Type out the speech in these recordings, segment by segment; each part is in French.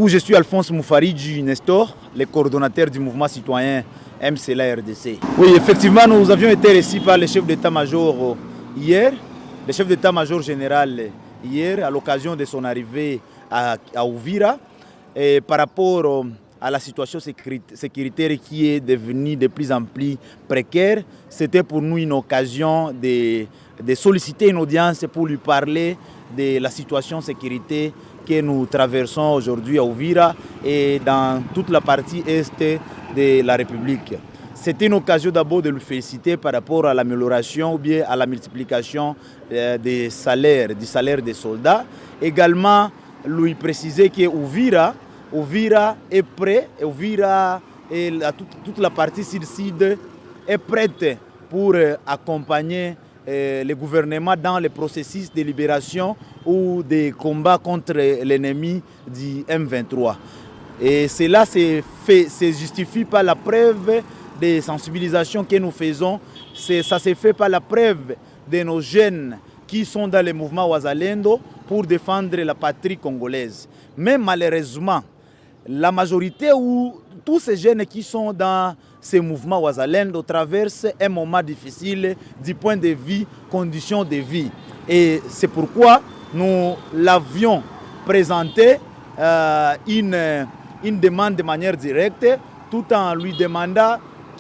Je suis Alphonse Moufaridji Nestor, le coordonnateur du mouvement citoyen MCLA RDC. Oui, effectivement, nous avions été reçus par le chef d'état-major hier, le chef d'état-major général hier, à l'occasion de son arrivée à Uvira, et par rapport à la situation sécuritaire qui est devenue de plus en plus précaire. C'était pour nous une occasion de solliciter une audience pour lui parler de la situation sécuritaire que nous traversons aujourd'hui à Uvira et dans toute la partie est de la République. C'était une occasion d'abord de lui féliciter par rapport à l'amélioration ou bien à la multiplication des salaires, du salaire des soldats. Également, lui préciser que Uvira est prêt, Uvira et toute la partie sud-sud est prête pour accompagner le gouvernement dans le processus de libération ou de combat contre l'ennemi du M23. Et cela se justifie par la preuve des sensibilisations que nous faisons. Ça se fait par la preuve de nos jeunes qui sont dans le mouvement Wazalendo pour défendre la patrie congolaise. Mais malheureusement, la majorité ou tous ces jeunes qui sont dans ces mouvements Wazalendo traversent un moment difficile du point de vue conditions de vie. Et c'est pourquoi nous l'avions présenté une demande de manière directe, tout en lui demandant,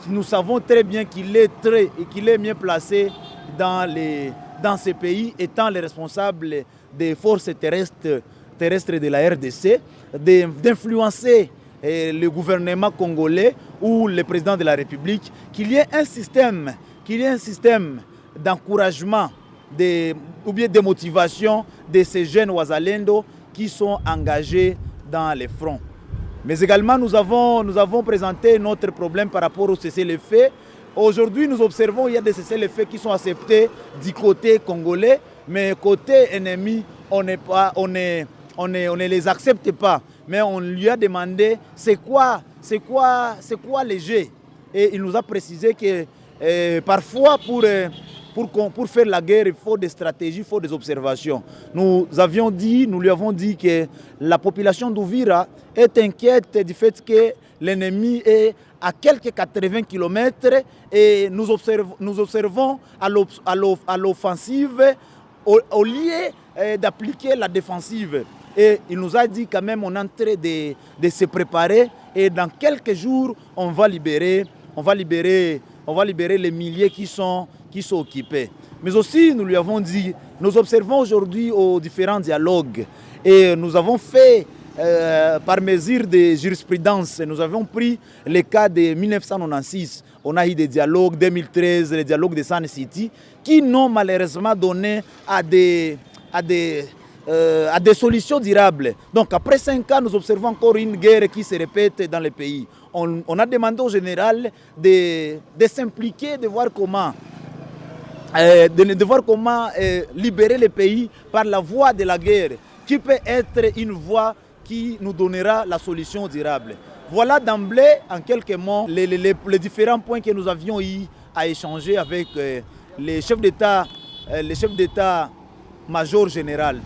nous savons très bien qu'il est mieux placé dans ces pays, étant le responsable des forces terrestres de la RDC, d'influencer le gouvernement congolais ou le président de la République, qu'il y ait un système d'encouragement ou bien de motivation de ces jeunes Wazalendo qui sont engagés dans les fronts. Mais également, nous avons présenté notre problème par rapport au cessez-le-feu. Aujourd'hui, nous observons qu'il y a des cessez-le-feu qui sont acceptés du côté congolais, mais côté ennemi, on ne les accepte pas. Mais on lui a demandé c'est quoi léger. Et il nous a précisé que parfois pour faire la guerre, il faut des stratégies, il faut des observations. Nous lui avons dit que la population d'Uvira est inquiète du fait que l'ennemi est à quelques 80 km et nous observons à l'offensive au lieu d'appliquer la défensive. Et il nous a dit quand même on est en train de se préparer et dans quelques jours on va libérer les milliers qui sont occupés. Mais aussi nous lui avons dit, nous observons aujourd'hui aux différents dialogues et nous avons fait par mesure de jurisprudence, nous avons pris le cas de 1996, on a eu des dialogues, 2013, les dialogues de Sun City, qui n'ont malheureusement donné à des solutions durables. Donc après 5 ans, nous observons encore une guerre qui se répète dans le pays. On a demandé au général de s'impliquer, de voir comment libérer le pays par la voie de la guerre, qui peut être une voie qui nous donnera la solution durable. Voilà d'emblée, en quelques mots, les différents points que nous avions eu à échanger avec le chef d'état-major général.